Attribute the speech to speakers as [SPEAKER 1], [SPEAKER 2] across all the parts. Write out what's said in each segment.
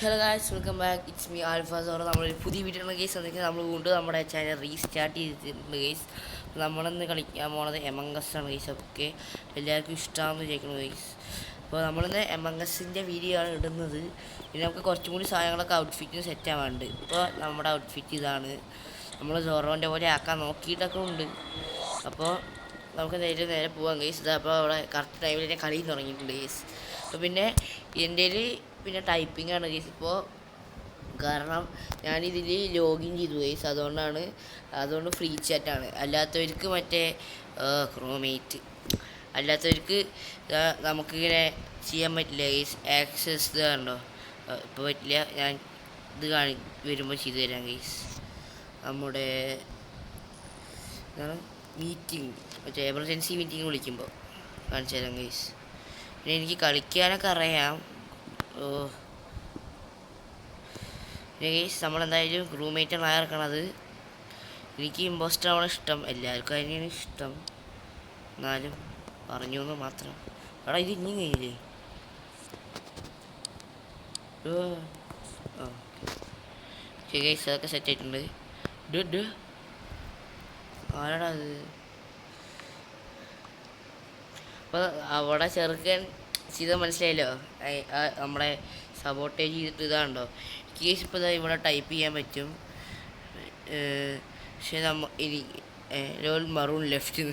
[SPEAKER 1] Hello guys, welcome back. It's me ആൽഫാസോറ. നമ്മളൊരു പുതിയ വീഡിയോ കേസ് വന്നിട്ട് നമ്മൾ കൊണ്ട് നമ്മുടെ ചാനൽ റീസ്റ്റാർട്ട് ചെയ്തിട്ടുണ്ട് ഗൈസ്. നമ്മളിന്ന് കളിക്കാൻ പോണത് എമംഗസ് ആണ് ഗൈസ്. ഒക്കെ എല്ലാവർക്കും ഇഷ്ടമാണെന്ന് വിചാരിക്കുന്നു ഗൈസ്. അപ്പോൾ നമ്മളിന്ന് എമംഗസിൻ്റെ വീഡിയോ ആണ് ഇടുന്നത്. പിന്നെ നമുക്ക് കുറച്ചും കൂടി സാധനങ്ങളൊക്കെ ഔട്ട്ഫിറ്റിന് സെറ്റ് ആവാനുണ്ട്. ഇപ്പോൾ നമ്മുടെ ഔട്ട്ഫിറ്റ് ഇതാണ്. നമ്മൾ സോറോൻ്റെ പോലെ ആക്കാൻ നോക്കിയിട്ടൊക്കെ ഉണ്ട്. അപ്പോൾ നമുക്ക് നേരെ പോകാം ഗൈസ്. അപ്പോൾ അവിടെ കറക്റ്റ് ടൈമിൽ തന്നെ കളി തുടങ്ങിയിട്ടുണ്ട് ഗൈസ്. അപ്പോൾ പിന്നെ എൻ്റെ പിന്നെ ടൈപ്പിംഗ് ആണ് ഗൈസ് ഇപ്പോൾ. കാരണം ഞാനിതിൽ ലോഗിൻ ചെയ്തു ഗൈസ്. അതുകൊണ്ട് ഫ്രീ ചാറ്റാണ്. അല്ലാത്തവർക്ക് മറ്റേ ക്രോമേറ്റ് അല്ലാത്തവർക്ക് നമുക്കിങ്ങനെ ചെയ്യാൻ പറ്റില്ല ഗൈസ്. ആക്സസ് ഇത് കണ്ടോ, ഇപ്പോൾ പറ്റില്ല. ഞാൻ ഇത് വരുമ്പോൾ ചെയ്തു തരാം ഗൈസ്. നമ്മുടെ മീറ്റിംഗ്, മറ്റേ എമർജൻസി മീറ്റിംഗ് വിളിക്കുമ്പോൾ കാണിച്ചു തരാം ഗൈസ്. പിന്നെ എനിക്ക് കളിക്കാനൊക്കെ അറിയാം. ഗൈസ് നമ്മളെന്തായാലും റൂംമേറ്റാണ് ഇറക്കണത്. എനിക്ക് ഇമ്പോസ്റ്റർ ആവണം ഇഷ്ടം, എല്ലാവർക്കും അതിനെയാണ് ഇഷ്ടം. എന്നാലും പറഞ്ഞു എന്ന് മാത്രം. എടാ ഇത് ഇനിയും കഴിഞ്ഞില്ലേ? ഓക്കെ ഗൈസ്, അതൊക്കെ സെറ്റ് ആയിട്ടുണ്ട്. ആരാടാ അത്? അപ്പോൾ അവിടെ ചെറുക്കൻ ചെയ്ത് മനസ്സിലായല്ലോ. നമ്മുടെ സബോട്ടേജ് ചെയ്തിട്ട് ഇതാണ്ടോ കേസ്. ഇപ്പോൾ ഇതാ ഇവിടെ ടൈപ്പ് ചെയ്യാൻ പറ്റും. പക്ഷേ ഇനി ലോൾ മറൂൺ ലെഫ്റ്റ്.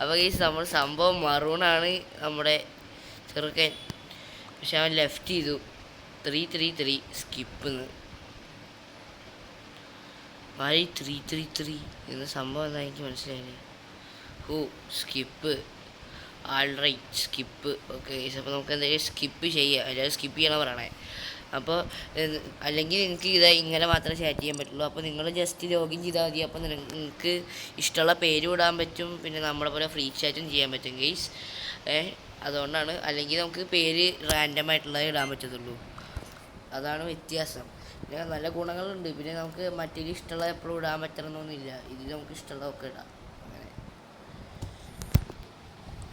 [SPEAKER 1] അപ്പോൾ കേസ് നമ്മൾ സംഭവം മറൂണാണ് നമ്മുടെ ചെറുക്കൻ. പക്ഷെ അവൻ ലെഫ്റ്റ് ചെയ്തു. 333 സ്കിപ്പെന്ന്. 333 എന്ന സംഭവം എന്താ എനിക്ക് മനസ്സിലായില്ലേ? Skip. All right skip. Okay guys, അപ്പോൾ നമുക്ക് എന്തായാലും സ്കിപ്പ് ചെയ്യാം. എല്ലാവരും സ്കിപ്പ് ചെയ്യണം പറയണേ. അപ്പോൾ അല്ലെങ്കിൽ നിങ്ങൾക്ക് ഇങ്ങനെ മാത്രമേ ചാറ്റ് ചെയ്യാൻ പറ്റുള്ളൂ. അപ്പോൾ നിങ്ങൾ ജസ്റ്റ് ലോഗിൻ ചെയ്താൽ മതി. അപ്പോൾ നിങ്ങൾക്ക് ഇഷ്ടമുള്ള പേരും ഇടാൻ പറ്റും. പിന്നെ നമ്മളെ പോലെ ഫ്രീ ചാറ്റും ചെയ്യാൻ പറ്റും ഗൈസ്. അതുകൊണ്ടാണ്. അല്ലെങ്കിൽ നമുക്ക് പേര് റാൻഡം ആയിട്ടുള്ളത് ഇടാൻ പറ്റത്തുള്ളൂ. അതാണ് വ്യത്യാസം. പിന്നെ നല്ല ഗുണങ്ങളുണ്ട്. പിന്നെ നമുക്ക് മറ്റേത് ഇഷ്ടമുള്ള എപ്പോഴും ഇടാൻ പറ്റണമെന്നൊന്നുമില്ല. ഇതിൽ നമുക്ക് ഇഷ്ടമുള്ളതൊക്കെ ഇടാം.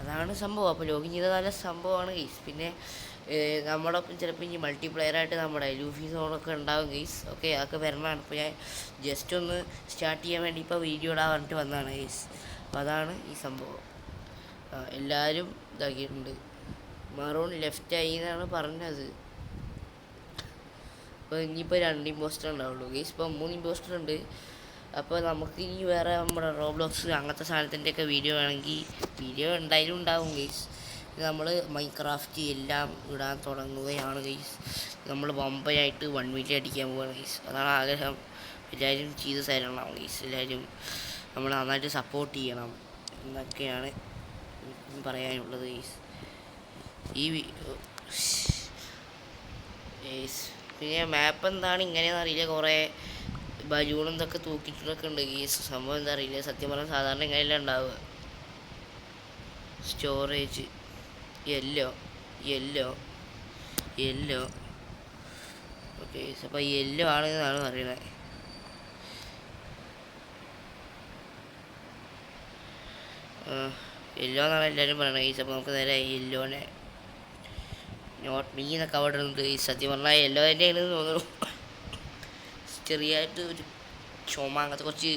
[SPEAKER 1] അതാണ് സംഭവം. അപ്പോൾ ലോഗിൻ ചെയ്ത നല്ല സംഭവമാണ് ഗൈസ്. പിന്നെ നമ്മളൊപ്പം ചിലപ്പോൾ ഇനി മൾട്ടിപ്ലെയറായിട്ട് നമ്മുടെ ലൂഫി സോണൊക്കെ ഉണ്ടാവും ഗൈസ്. ഓക്കെ, അതൊക്കെ വരണമാണ്. ഇപ്പോൾ ഞാൻ ജസ്റ്റ് ഒന്ന് സ്റ്റാർട്ട് ചെയ്യാൻ വേണ്ടി ഇപ്പോൾ വീഡിയോ ഇടാൻ പറഞ്ഞിട്ട് വന്നതാണ് ഗൈസ്. അപ്പോൾ അതാണ് ഈ സംഭവം. എല്ലാവരും ഇതാക്കിയിട്ടുണ്ട്. മറൂൺ ലെഫ്റ്റായി എന്നാണ് പറഞ്ഞത്. അപ്പോൾ ഇനിയിപ്പോൾ 2 ഇമ്പോസ്റ്റർ ഉണ്ടാവുള്ളൂ ഗൈസ്. ഇപ്പോൾ 3 ഇമ്പോസ്റ്റർ ഉണ്ട്. അപ്പോൾ നമുക്ക് ഇനി വേറെ നമ്മുടെ റോബ്ലോക്സ് അങ്ങനത്തെ സാധനത്തിൻ്റെയൊക്കെ വീഡിയോ വേണമെങ്കിൽ വീഡിയോ എന്തായാലും ഉണ്ടാവും ഗൈസ്. നമ്മൾ മൈൻക്രാഫ്റ്റ് എല്ലാം ഇടാൻ തുടങ്ങുകയാണ് ഗൈസ്. നമ്മൾ ബമ്പയായിട്ട് 1 മില്യൺ അടിക്കാൻ പോവുകയാണ് ഗൈസ്. അതാണ് ആഗ്രഹം. എല്ലാവരും ചെയ്ത് തരണം ഗൈസ്. എല്ലാവരും നമ്മൾ നന്നായിട്ട് സപ്പോർട്ട് ചെയ്യണം എന്നൊക്കെയാണ് പറയാനുള്ളത് ഗൈസ്. പിന്നെ മാപ്പ് എന്താണ് ഇങ്ങനെയെന്ന് അറിയില്ല. കുറേ ബലൂണും ഇതൊക്കെ തൂക്കിയിട്ടൊക്കെ ഉണ്ട് ഈ സംഭവം. എന്താ അറിയില്ല സത്യം പറഞ്ഞാൽ. സാധാരണ ഇങ്ങനെയല്ല ഉണ്ടാവുക. Storage yellow. ഓക്കെ, അപ്പോൾ യെല്ലോ ആണെന്നാണ് പറയുന്നത്. യെല്ലോ എന്നാണ് എല്ലാവരും പറയണത് ഗൈസ്. അപ്പോൾ നമുക്ക് നേരെ യെല്ലോനെ നോട്ട് മീ എന്നൊക്കെ അവിടെ ഉണ്ട്. ഈ സത്യം പറഞ്ഞാൽ യെല്ലോ തന്നെയാണെന്ന് തോന്നുന്നു. ചെറിയായിട്ട് ഒരു ചുമ, അങ്ങനത്തെ കുറച്ച്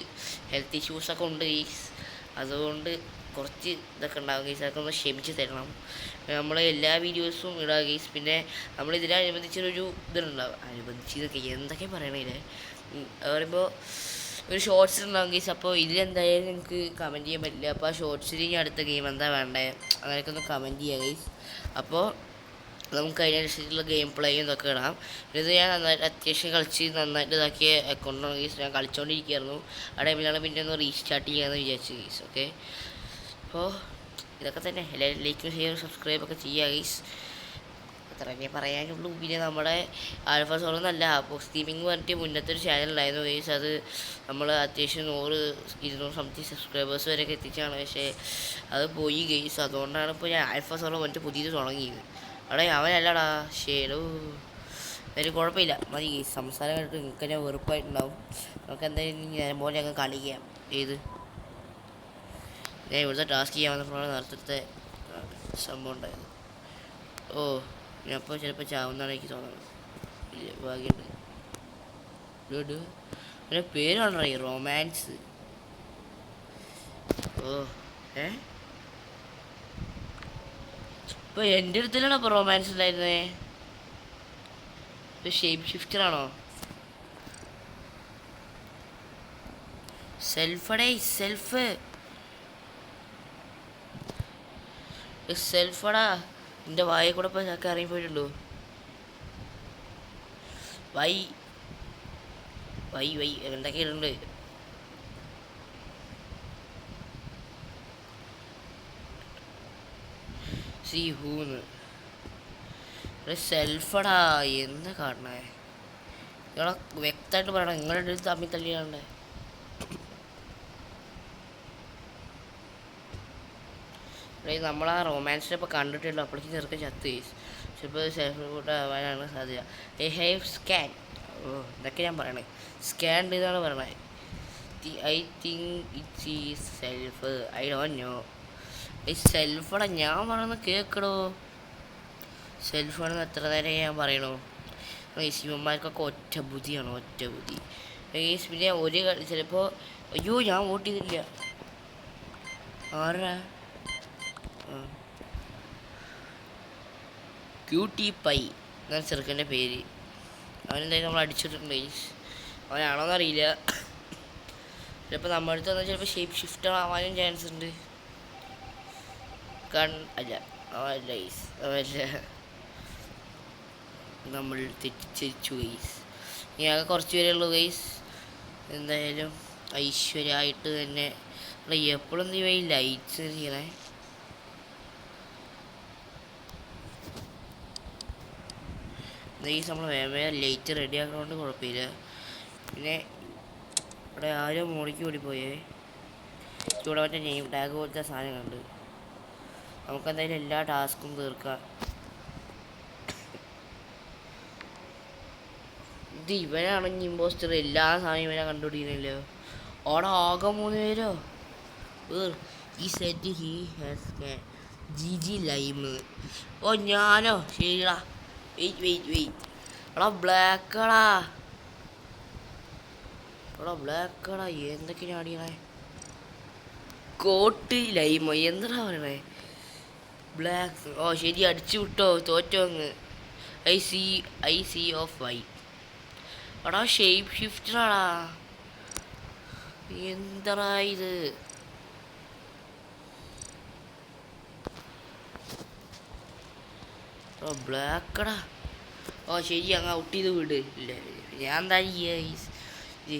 [SPEAKER 1] ഹെൽത്ത് ഇഷ്യൂസൊക്കെ ഉണ്ട് ഗൈസ്. അതുകൊണ്ട് കുറച്ച് ഇതൊക്കെ ഉണ്ടാകും ഗൈസ്. അതൊക്കെ ഒന്ന് ക്ഷമിച്ച് തരണം. നമ്മൾ എല്ലാ വീഡിയോസും ഇടുക ഗൈസ്. പിന്നെ നമ്മൾ ഇതിനനുബന്ധിച്ചൊരു ഇതുണ്ടാവും. അനുബന്ധിച്ചതൊക്കെ എന്തൊക്കെ പറയണേ പറയുമ്പോൾ ഒരു ഷോർട്സ് ഉണ്ടാവും ഗൈസ്. അപ്പോൾ ഇതിലെന്തായാലും നിങ്ങൾക്ക് കമൻറ്റ് ചെയ്യാൻ പറ്റില്ല. അപ്പോൾ ആ ഷോർട്സിൽ ഇനി അടുത്ത ഗെയിം എന്താ വേണ്ടേ അങ്ങനെയൊക്കെ ഒന്ന് കമൻറ്റ് ചെയ്യുക ഗൈസ്. അപ്പോൾ നമുക്ക് അതിനനുസരിച്ചുള്ള ഗെയിം പ്ലേയും ഇതൊക്കെ ഇടാം. ഇത് ഞാൻ നന്നായിട്ട് അത്യാവശ്യം കളിച്ച് നന്നായിട്ട് ഇതാക്കിയ അക്കൗണ്ടാണ് ഗൈസ്. ഞാൻ കളിച്ചുകൊണ്ടിരിക്കുകയായിരുന്നു. ആ ടൈമിലാണ് പിന്നെ ഒന്ന് റീസ്റ്റാർട്ട് ചെയ്യാമെന്ന് വിചാരിച്ചു ഗൈസ്. ഓക്കെ, അപ്പോൾ ഇതൊക്കെ തന്നെ. എല്ലാവരും ലൈക്കും ഷെയറും സബ്സ്ക്രൈബൊക്കെ ചെയ്യുക ഗൈസ്. അത്ര തന്നെ പറയാനുള്ളൂ. പിന്നെ നമ്മുടെ ആൽഫ സോളൊന്നല്ല, അപ്പോൾ സ്ട്രീമിംഗ് പറഞ്ഞിട്ട് മുന്നത്തെ ഒരു ചാനൽ ഉണ്ടായിരുന്നു ഗൈസ്. അത് നമ്മൾ അത്യാവശ്യം 100-200 സംതിങ് സബ്സ്ക്രൈബേഴ്സ് വരെയൊക്കെ എത്തിച്ചാണ്. പക്ഷേ അത് പോയി ഗൈസ്. അതുകൊണ്ടാണ് ഇപ്പോൾ ഞാൻ ആൽഫ സോളോ പറഞ്ഞിട്ട് പുതിയത് തുടങ്ങിയത്. അവിടെ അവനല്ലടാ ഷേഡോ. എന്തായാലും കുഴപ്പമില്ല, മതി സംസാരം കണ്ടിട്ട് നിങ്ങൾക്ക് തന്നെ വെറുപ്പായിട്ടുണ്ടാവും. നമുക്ക് എന്തായാലും നേരം പോലെ അങ്ങ് കളിക്കാം. ഞാൻ ഇവിടുത്തെ ടാസ്ക് ചെയ്യാൻ വന്നപ്പോഴാണ് നേരത്തെ സംഭവം ഉണ്ടായത്. ഞാൻ ഇപ്പോൾ ചിലപ്പോൾ ചാവുന്നതാണ് എനിക്ക് തോന്നുന്നത്. ഭാഗ്യമുണ്ട്. എൻ്റെ പേരാണോ ഈ റൊമാൻസ്? ഓ ഇപ്പോൾ എൻ്റെ അടുത്തിലാണോ ഇപ്പോൾ റൊമാൻസ് ഉണ്ടായിരുന്നേ? ഇത് ഷേപ്പ് ഷിഫ്റ്ററാണോ? സെൽഫടേ സെൽഫടാ. എൻ്റെ വായെ കൂടെ ഇപ്പോൾ ചക്ക ഇറങ്ങിപ്പോയിട്ടുണ്ടോ? വൈ വൈ വൈ എന്തൊക്കെയുണ്ട്? സി ഹൂന്ന് സെൽഫടാ. എന്താ കാണണേ? നിങ്ങളെ വ്യക്തമായിട്ട് പറയണം. നിങ്ങളുടെ തമ്മിൽ തല്ലിയാണ്ടേ. നമ്മളാ റൊമാൻസിനെ ഇപ്പോൾ കണ്ടിട്ടുണ്ടോ? അപ്പോഴേക്ക് ചെറുക്കൻ ചത്ത് ചിലപ്പോൾ സെൽഫ് കൂട്ട് ആവാനാണ് സാധ്യത. I have scan. ഓ ഇതൊക്കെ ഞാൻ പറയണേ. സ്കാൻ ഇതാണ് പറയണത്. I think it's is self. I don't know. ഈ സെൽഫാണ് ഞാൻ പറയുന്നത് കേൾക്കടോ. സെൽഫാണെന്ന് എത്ര നേരം ഞാൻ പറയണോ? ശിവന്മാർക്കൊക്കെ ഒറ്റ ബുദ്ധിയാണ്, ഒറ്റ ബുദ്ധി. പിന്നെ ഒരു ചിലപ്പോൾ അയ്യോ ഞാൻ വോട്ട് ചെയ്തില്ല. ആരാ? ക്യൂട്ടി പൈ എന്നാണ് ചെറുക്കൻ്റെ പേര്. അവനെന്തായാലും നമ്മൾ അടിച്ചിട്ടുണ്ട്. അവനാണോന്നറിയില്ല. ചിലപ്പോൾ നമ്മുടെ അടുത്ത് വന്നാൽ ചിലപ്പോൾ ഷേപ്പ് ഷിഫ്റ്റ് ആവാനും ചാൻസ് ഉണ്ട്. അല്ല അവല്ല, നമ്മൾ തെറ്റിച്ചു ഗൈസ്. ഇനി ആകെ കുറച്ച് പേരേ ഉള്ളൂ ഗൈസ്. എന്തായാലും ഐശ്വര്യമായിട്ട് തന്നെ എപ്പോഴും നീ ഈ ലൈറ്റ്സ് ചെയ്യണേ. ഗൈസ് നമ്മൾ വേഗം ലൈറ്റ് റെഡി ആക്കുന്നതുകൊണ്ട് കുഴപ്പമില്ല. പിന്നെ ഇവിടെ ആരോ മോളിക്ക് ഓടിപ്പോയേ. ഇവിടെ മറ്റേ നെയിം ടാഗ് പോലത്തെ സാധനങ്ങളുണ്ട്. നമുക്കെന്തായാലും എല്ലാ ടാസ്കും തീർക്കാം. ഇത് ഇവനാണെങ്കിൽ ഇമ്പോസ്റ്റർ. എല്ലാ സാധനവും ഇവനെ കണ്ടുപിടിക്കുന്നില്ലോ. അവിടെ ആകെ 3 പേരോ. ഈ set he has G lime. ഓ ഞാനോ? ശരിടാ. വെയിറ്റ് എടാ ബ്ലാക്കടാ. എന്തൊക്കെയാണ് അടിയണേ? കോട്ട് ലൈമോ എന്താ പറയണേ? ബ്ലാക്ക്. ഓ ശരി, അടിച്ചു വിട്ടോ. തോറ്റോ അങ്ങ്. I see off why. എടാ ഷേപ്പ് ഷിഫ്റ്ററാടാ. എന്താ ഇത്? ബ്ലാക്കടാ. ഓ ശരി, അങ്ങ് ഔട്ട് ചെയ്ത് വിട്. ഇല്ല ഞാൻ എന്താ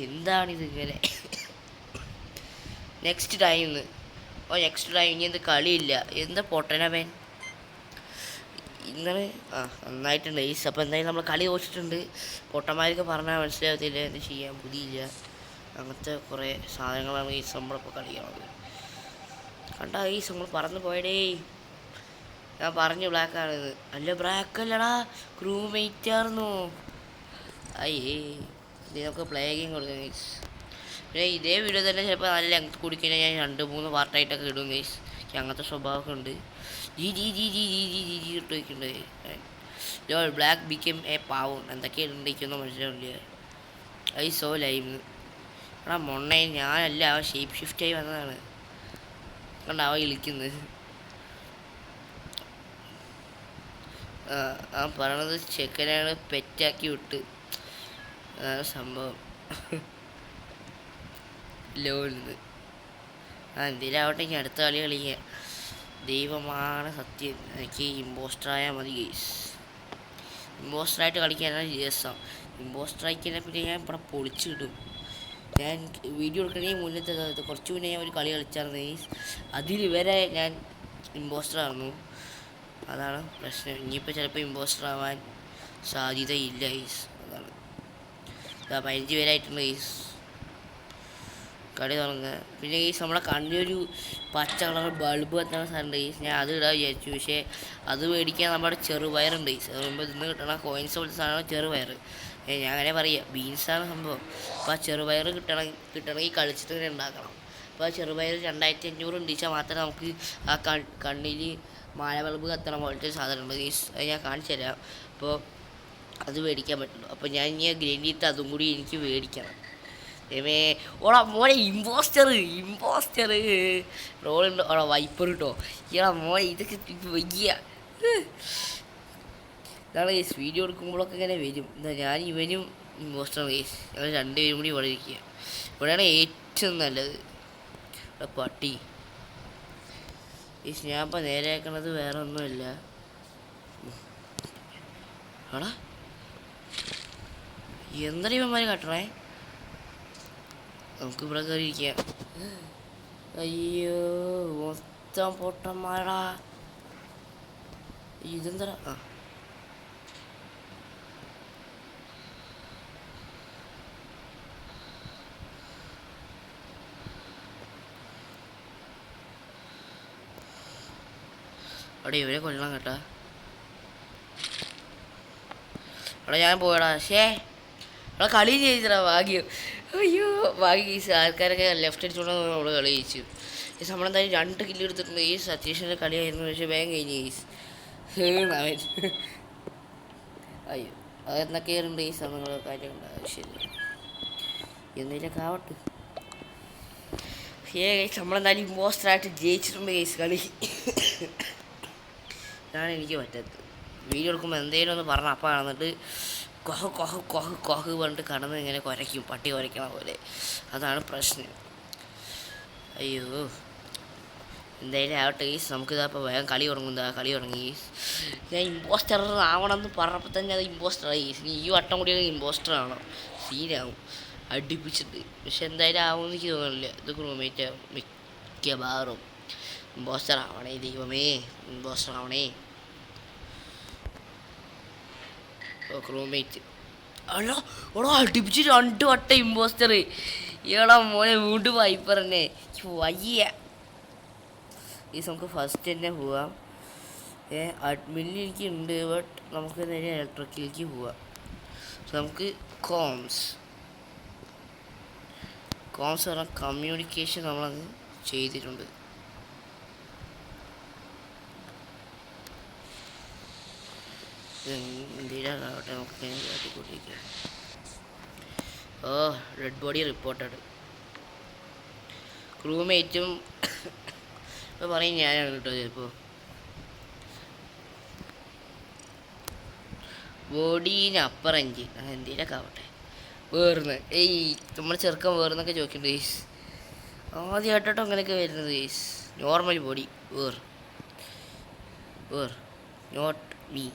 [SPEAKER 1] എന്താണിത് ഇങ്ങനെ? നെക്സ്റ്റ് ടൈം ഇനി എന്ത് കളിയില്ല. എന്താ പൊട്ടനവൻ ഇന്നലെ നന്നായിട്ടുണ്ട് ഗൈസ്. അപ്പോൾ എന്തായാലും നമ്മൾ കളി തോച്ചിട്ടുണ്ട്. പൊട്ടന്മാർക്ക് പറഞ്ഞാൽ മനസ്സിലാകത്തില്ല, എന്ത് ചെയ്യാൻ പുതിയില്ല. അങ്ങനത്തെ കുറേ സാധനങ്ങളാണ് ഗൈസ് നമ്മളിപ്പോൾ കളിക്കുന്നത്. കണ്ടാ ഗൈസ് നമ്മൾ പറന്ന് പോയടേ. ഞാൻ പറഞ്ഞു ബ്ലാക്കാണിത്. അല്ല ബ്ലാക്കല്ലടാ, ക്രൂമേറ്റായിരുന്നു. അയ്യേ ഇതിനൊക്കെ പ്ലേ ഗെയിം കൊടുക്കും ഗൈസ്. പിന്നെ ഇതേ വീഡിയോ തന്നെ ചിലപ്പോൾ നല്ല ലെങ്ത് കുടിക്കഴിഞ്ഞാൽ ഞാൻ 2-3 പാർട്ടായിട്ടൊക്കെ ഇടും ഗൈസ്. അങ്ങനത്തെ സ്വഭാവമൊക്കെ ഉണ്ട്. ജി ഇട്ട് വയ്ക്കുന്നുണ്ട്. ബ്ലാക്ക് ബിക്കം എ പാവം എന്തൊക്കെ ഇട്ടിരിക്കുന്നു മനസ്സിലാവില്ല. I so live. എടാ മൊണ്ണേ ഞാനല്ല, അവൻ ഷേപ്പ് ഷിഫ്റ്റായി വന്നതാണ്. കണ്ട അവൻ ഇളിക്കുന്നത്. അവൻ പറയണത് ചെക്കനാണ് പെറ്റാക്കി വിട്ട്. അതാണ് സംഭവം. ലോന്ന് എന്തിനാവട്ടെ ഇനി അടുത്ത കളി കളിക്കുക. ദൈവമാണ് സത്യം. എനിക്ക് ഇമ്പോസ്റ്ററായാൽ മതി ഗൈസ്. ഇമ്പോസ്റ്ററായിട്ട് കളിക്കാനാണ് രസം. ഇമ്പോസ്റ്ററായിക്കഴിഞ്ഞാൽ പിന്നെ ഞാൻ ഇവിടെ പൊളിച്ചു കിട്ടും. ഞാൻ വീഡിയോ എടുക്കണമെങ്കിൽ മുന്നത്തെ കുറച്ച് മുന്നേ ഞാൻ ഒരു കളി കളിച്ചായിരുന്നു ഗൈസ്. അതിൽ വരെ ഞാൻ ഇമ്പോസ്റ്ററായിരുന്നു. അതാണ് പ്രശ്നം. ഇനിയിപ്പോൾ ചിലപ്പോൾ ഇമ്പോസ്റ്റർ ആവാൻ സാധ്യതയില്ല ഗൈസ്. അതാണ് 15 പേരായിട്ടുണ്ട് ഗൈസ്. കളി തുടങ്ങുക. പിന്നെ ഗൈസ് നമ്മളെ കണ്ണൊരു പച്ച കളർ ബൾബ് കത്തുന്ന സാധനം ഗൈസ്. ഞാൻ അത് ഇടാൻ വിചാരിച്ചു. പക്ഷേ അത് മേടിക്കാൻ നമ്മുടെ ചെറുപയറുണ്ട് ഗൈസ്. അത് മുമ്പ് ഇന്ന് കിട്ടണ കോയിൻസ് പോലത്തെ സാധനമാണ് ചെറുപയർ. ഞാൻ അങ്ങനെ പറയുക, ബീൻസാണ് സംഭവം. അപ്പോൾ ആ ചെറുപയർ കിട്ടണമെങ്കിൽ കളിച്ചിട്ട് ഇങ്ങനെ ഉണ്ടാക്കണം. അപ്പോൾ ആ ചെറുപയർ 2500 ഉണ്ടിച്ചാൽ മാത്രമേ നമുക്ക് ആ കണ്ണിൽ മാല ബൾബ് കത്തണ പോലത്തെ ഒരു സാധനം ഉണ്ട് ഗൈസ്. അത് ഞാൻ കാണിച്ചു തരാം. അപ്പോൾ അത് മേടിക്കാൻ പറ്റുള്ളൂ. അപ്പോൾ ഞാൻ ഇനി ഗ്രൈൻഡിട്ട് അതും കൂടി എനിക്ക് മേടിക്കണം. ഏമേ ഓടാ മോനെ ഇമ്പോസ്റ്റർ റോളുണ്ട്. ഓടാ വൈപ്പർ കിട്ടോ ഈടാ മോനെ ഇതൊക്കെ വയ്യ. ഇതാണ് കേസ് വീഡിയോ എടുക്കുമ്പോഴൊക്കെ ഇങ്ങനെ വരും. എന്താ ഞാൻ ഇവനും ഇമ്പോസ്റ്റർ കേസ് ഞങ്ങൾ രണ്ടുപേരും കൂടി ഇവിടെ ഇരിക്കുക. ഇവിടെയാണ് ഏറ്റവും നല്ലത്. ഇവിടെ പട്ടി കേസ് ഞാൻ ഇപ്പം നേരെ ആക്കണത് വേറെ ഒന്നുമില്ല. ആടാ എന്താണ് ഇവന്മാർ കാട്ടണേ? നമുക്ക് ഇവിടെ കയറിയിരിക്കാം. അയ്യോ മൊത്തം പൊട്ടന്മാരാ. ഇതെന്താ? ആ അവിടെ ഇവരെ കൊല്ലണം കേട്ടാ. അവിടെ ഞാൻ പോയടാ. അവിടെ കളി ജയിച്ചടാ ഭാഗ്യം. അയ്യോ ഭാഗ്യം ഗീസ്. ആൾക്കാരൊക്കെ ലെഫ്റ്റ് അടിച്ചോണ്ടാണ് നമ്മൾ കളി ജയിച്ചു. ഈ നമ്മളെന്തായാലും 2 കില്ല് എടുത്തിട്ടുണ്ട്. ഈ സതീഷിൻ്റെ കളിയായിരുന്നു. പക്ഷേ വേഗം കഴിഞ്ഞു ഗീസ്. അവൻ അയ്യോ അതെന്നൊക്കെയുണ്ട് ഈ സമയങ്ങൾ കാര്യങ്ങളുണ്ട്. ശരി എന്തെങ്കിലുമൊക്കെ ആവട്ടെ. ഗൈസ് നമ്മളെന്തായാലും ഇമ്പോസ്റ്ററായിട്ട് ജയിച്ചിട്ടുണ്ട് ഗൈസ് കളി. ഇതാണ് എനിക്ക് പറ്റത്ത്. വീഡിയോ എടുക്കുമ്പോൾ എന്തെങ്കിലും ഒന്ന് പറഞ്ഞ അപ്പം എന്നിട്ട് കൊഹ് പറഞ്ഞിട്ട് കടന്ന് ഇങ്ങനെ കുരയ്ക്കും, പട്ടി കുരയ്ക്കണ പോലെ. അതാണ് പ്രശ്നം. അയ്യോ എന്തായാലും ആവട്ടെ ഗീസ്. നമുക്കിതാ ഇപ്പോൾ വേഗം കളി തുടങ്ങി ഗീസ്. ഞാൻ ഇമ്പോസ്റ്റർ ആവണമെന്ന് പറഞ്ഞപ്പോൾ തന്നെ അത് ഇമ്പോസ്റ്ററായി ഗീസ്. ഈ വട്ടം കൂടി ഇമ്പോസ്റ്റർ ആവണം, സീനാവും അടുപ്പിച്ചിട്ട്. പക്ഷെ എന്തായാലും ആവുമെന്ന് എനിക്ക് തോന്നുന്നില്ല. ഇത് റൂംമേറ്റ് മിക്കവാറും ഇമ്പോസ്റ്റർ ആവണേ. ദൈവമേ ഇമ്പോസ്റ്റർ ആവണേ. റൂംമേറ്റ് അല്ലോ ഓടോ അടുപ്പിച്ച് 2 വട്ടം ഇമ്പോസ്റ്റർ. ഈടാ മോനെ വീണ്ടും വൈപ്പർ തന്നെ വയ്യ. ഈ നമുക്ക് ഫസ്റ്റ് തന്നെ പോവാം. അഡ്മിനിൽ എനിക്ക് ഉണ്ട്. ബട്ട് നമുക്ക് നേരെ ഇലക്ട്രിക്കിലേക്ക് പോവാം. നമുക്ക് കോംസ് പറഞ്ഞാൽ കമ്മ്യൂണിക്കേഷൻ നമ്മളങ്ങ് ചെയ്തിട്ടുണ്ട്. എന്തിനാകട്ടെ നമുക്ക് കാട്ടിക്കൊണ്ടിരിക്കുക. Dead body reported. ക്രൂമേറ്റും ഇപ്പോൾ പറയും ഞാനാണ് കേട്ടോ ചിലപ്പോൾ. ബോഡീന് അപ്പർ എഞ്ചിൻ എന്തിനൊക്കെ ആവട്ടെ. വേർന്ന് നമ്മൾ ചെറുക്കൻ വേർന്നൊക്കെ ചോദിക്കുന്നുണ്ട് ഗൈസ്. ആദ്യമായിട്ടോ അങ്ങനെയൊക്കെ വരുന്നത് guys. Normal body where not me.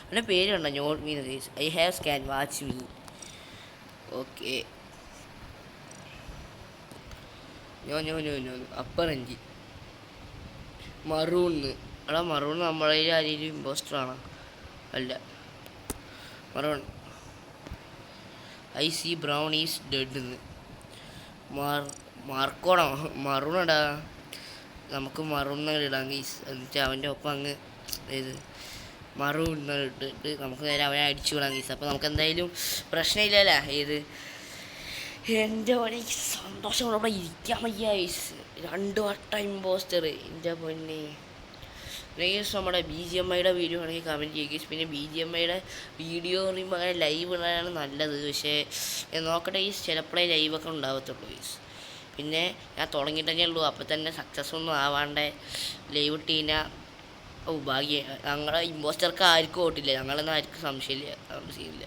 [SPEAKER 1] എൻ്റെ പേര് കണ്ടോ not me guys. I have scan watch me. Okay upper engine maroon. എടാ മറൂൺ നമ്മളെ ആരെങ്കിലും ഇമ്പോസ്റ്ററാണോ? അല്ല maroon. I see brown is dead എന്ന്. മാർക്കോണോ മറൂണടാ. നമുക്ക് മറൂൺ ഇടാം ഗീസ്. എന്നിട്ട് അവൻ്റെ ഒപ്പം അങ്ങ് ഇത് മറൂൺ ഇട്ടിട്ട് നമുക്ക് നേരെ അവനെ അടിച്ചു വിടാം ഗീസ്. അപ്പോൾ നമുക്ക് എന്തായാലും പ്രശ്നമില്ലല്ലേ. എൻ്റെ പോലെ സന്തോഷം കൊണ്ട് അവിടെ ഇരിക്കാൻ വയ്യ ഗീസ്. 2 വട്ടം ഇമ്പോസ്റ്റർ. എൻ്റെ പൊന്നെ ഗൈസ്. നമ്മുടെ BGMIയുടെ വീഡിയോ ആണെങ്കിൽ കമൻറ്റ് ചെയ്യുക ഗൈസ്. പിന്നെ BGMIയുടെ വീഡിയോ പറയുമ്പോൾ അങ്ങനെ ലൈവ് ഇടാനാണ് നല്ലത്. പക്ഷേ നോക്കട്ടെ ഗൈസ്, ചിലപ്പോഴേ ലൈവൊക്കെ ഉണ്ടാകത്തുള്ളൂ ഗൈസ്. പിന്നെ ഞാൻ തുടങ്ങിയിട്ടേ ഉള്ളൂ. അപ്പോൾ തന്നെ സക്സസ് ഒന്നും ആവാണ്ട് ലൈവ് ഇട്ടീന ഭാഗ്യം. ഞങ്ങളെ ഇമ്പോസ്റ്റർക്ക് ആർക്കും ഓട്ടില്ല. ഞങ്ങളൊന്നും ആർക്കും സംശയമില്ല.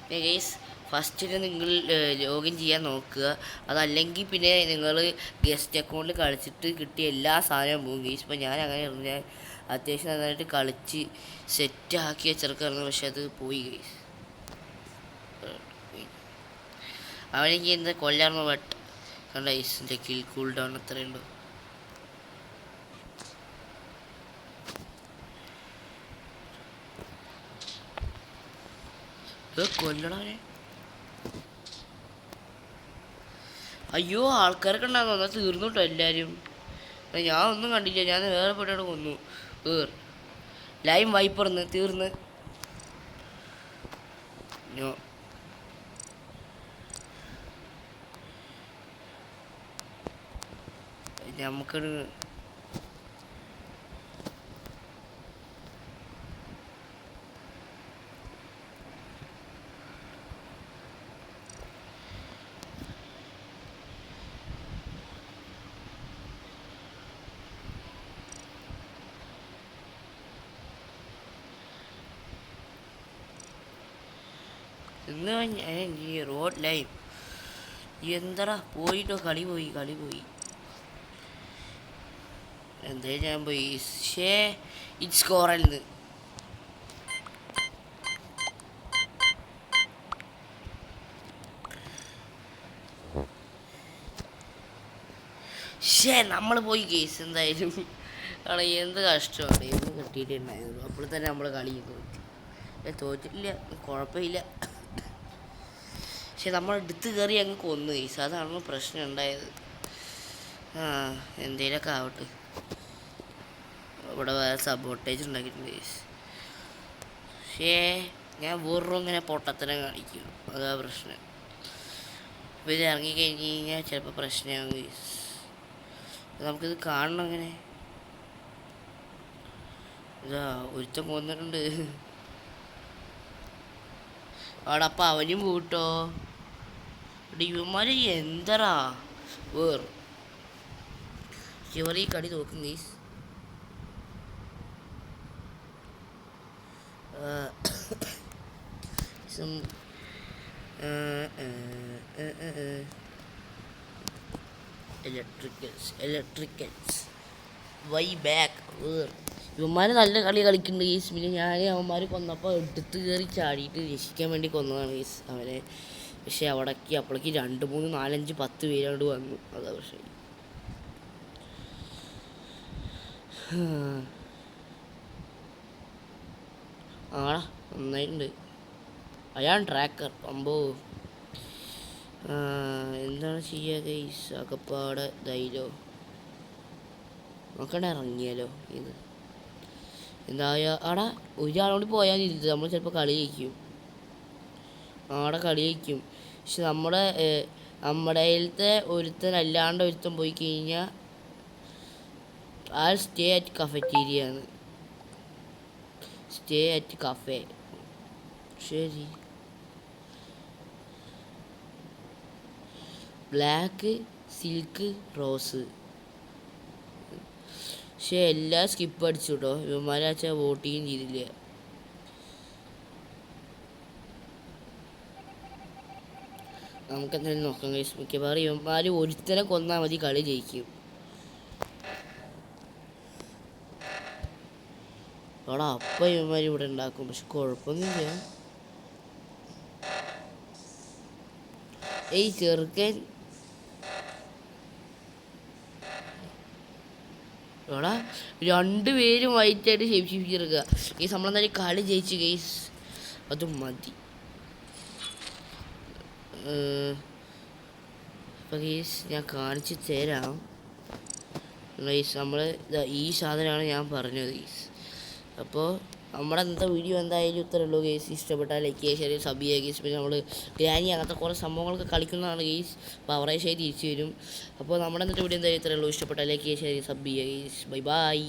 [SPEAKER 1] പിന്നെ ഗൈസ് ഫസ്റ്റിന് നിങ്ങൾ ലോഗിൻ ചെയ്യാൻ നോക്കുക. അതല്ലെങ്കിൽ പിന്നെ നിങ്ങൾ ഗസ്റ്റ് അക്കൗണ്ടിൽ കളിച്ചിട്ട് കിട്ടിയ എല്ലാ സാധനവും പോകും ഗൈസ്. ഇപ്പോൾ ഞാൻ അങ്ങനെ ഞാൻ അത്യാവശ്യം നന്നായിട്ട് കളിച്ച് സെറ്റാക്കിയ ചെറുക്കായിരുന്നു. പക്ഷെ അത് പോയി ഗൈസ്. അവനെനിക്ക് എന്താ കൊല്ലാർന്നു. ബട്ട് കണ്ട ഗൈസ് എൻ്റെ കിൽ കൂൾ ഡൗൺ എത്രയുണ്ടോ. കൊല്ലണേ. അയ്യോ ആൾക്കാരൊക്കെ ഉണ്ടാകുന്നു. എന്നാൽ തീർന്നു കേട്ടോ എല്ലാവരും. ഞാൻ ഒന്നും കണ്ടില്ല. ഞാൻ വേറെ പെട്ടോടെ കൊന്നു. ലൈം വൈപ്പർന്ന് തീർന്ന്. നമുക്കൊരു ഇന്ന് ഈ റോഡ് ലൈൻ എന്താടാ പോയിട്ടോ, കളി പോയി എന്തായാലും ഞാൻ പോയി. ഇറ്റ് സ്കോറല്ലെന്ന് നമ്മൾ പോയി കേസ് എന്തായാലും. കാരണം എന്ത് കഷ്ടമാണ്, എന്ത് കിട്ടിയിട്ടുണ്ടായിരുന്നു. അപ്പോൾ തന്നെ നമ്മൾ കളി തോറ്റിട്ടില്ല, കുഴപ്പമില്ല. പക്ഷെ നമ്മൾ എടുത്ത് കയറി അങ്ങ് കൊന്നു കേസ്, അതാണ് പ്രശ്നം ഉണ്ടായത്. എന്തേലൊക്കെ ആവട്ടെ. ഇവിടെ വേറെ സബോട്ടേജ് ഉണ്ടാക്കിയിട്ടുണ്ട് കേസ്. പക്ഷേ ഞാൻ വെറും ഇങ്ങനെ പൊട്ടത്തരം കാണിക്കും, അതാ പ്രശ്നം. അപ്പോൾ ഇത് ഇറങ്ങിക്കഴിഞ്ഞ് കഴിഞ്ഞാൽ ചിലപ്പോൾ പ്രശ്നമാകും കേസ്. നമുക്കിത് കാണണം. അങ്ങനെ ഇതാ ഒരുത്തം കൊന്നിട്ടുണ്ട് അവിടെ. അപ്പം അവനും പോട്ടോ. ഇവന്മാർ എന്തറാ ഈ കളി നോക്കും ഗൈസ്. Electricals Y back. ഇവന്മാർ നല്ല കളി കളിക്കുന്നുണ്ട് ഗീസ്. പിന്നെ ഞാൻ അവന്മാർ കൊന്നപ്പോൾ എടുത്ത് കയറി ചാടിയിട്ട് രക്ഷിക്കാൻ വേണ്ടി കൊന്നതാണ് ഗീസ് അവനെ. പക്ഷെ അവിടേക്ക് അപ്പോഴേക്ക് 2, 3, 4, 5, 10 പേരോട് വന്നു. അതാ പക്ഷേ ആടാ നന്നായിട്ടുണ്ട്. അയാൾ ട്രാക്കർ അമ്പോ. എന്താണ് ചെയ്യുക ഗൈസ്? അകപ്പാടെ ധൈര്യം നോക്കണ്ട ഇറങ്ങിയാലോ. ഇത് എന്തായ ആടാ ഒരാളോട് പോയാൽ ഇരുത്, നമ്മൾ ചിലപ്പോൾ കളി ജയിക്കും. ആടെ കളി ജയിക്കും. പക്ഷെ നമ്മുടെ കയ്യിലത്തെ ഒരുത്തനല്ലാണ്ട് ഒരുത്തൻ പോയി കഴിഞ്ഞാൽ ആ സ്റ്റേ അറ്റ് കഫറ്റീരിയ ആണ്. Stay at cafe. ശരി. Black, silk, rose. പക്ഷെ എല്ലാം സ്കിപ്പ് അടിച്ചു കേട്ടോ. ഇവന്മാരാച്ചാൽ വോട്ട് ചെയ്യുകയും ചെയ്തില്ല. നമുക്കെന്തായാലും നോക്കാം ഗൈസ്. മിക്കവാറും ഇവന്മാർ ഒരുത്തനെ കൊന്നാൽ മതി, കളി ജയിക്കും. അവിടെ അപ്പം ഇവന്മാർ ഇവിടെ ഉണ്ടാക്കും. പക്ഷെ കുഴപ്പമൊന്നുമില്ല. ഏയ് ചെറുക്കൻ എടാ 2 പേരും വൈറ്റായിട്ട് ഷേപ്പിച്ചെടുക്കുക ഗെയ്സ്. നമ്മളെന്തായാലും കളി ജയിച്ചു ഗെയ്സ്, അത് മതി. അപ്പോൾ ഗെയ്സ് ഞാൻ കാണിച്ചു തരാം ഗെയ്സ്. നമ്മൾ ഈ സാധനമാണ് ഞാൻ പറഞ്ഞത് ഗെയ്സ്. അപ്പോൾ നമ്മുടെ അന്നത്തെ വീഡിയോ എന്തായാലും ഇത്രയേ ഉള്ളൂ ഗെയ്സ്. ഇഷ്ടപ്പെട്ടാൽ ലൈക്ക് ചെയ്യുക, ഷെയർ ചെയ്യുക, സബ് ചെയ്യുക ഗെയ്സ്. പിന്നെ നമ്മൾ ഗ്രാനി അങ്ങനത്തെ കുറേ സംഭവങ്ങളൊക്കെ കളിക്കുന്നതാണ് ഗെയ്സ്. അപ്പോൾ അവറേജ് ആയി തിരിച്ചു വരും. അപ്പോൾ നമ്മുടെ അന്നത്തെ വീഡിയോ എന്തായാലും ഇത്രയേ ഉള്ളൂ. ഇഷ്ടപ്പെട്ടാൽ ലൈക്ക് ചെയ്യുക, ഷെയർ ചെയ്യുക, സബ് ചെയ്യുക ഗെയ്സ്. Bye bye.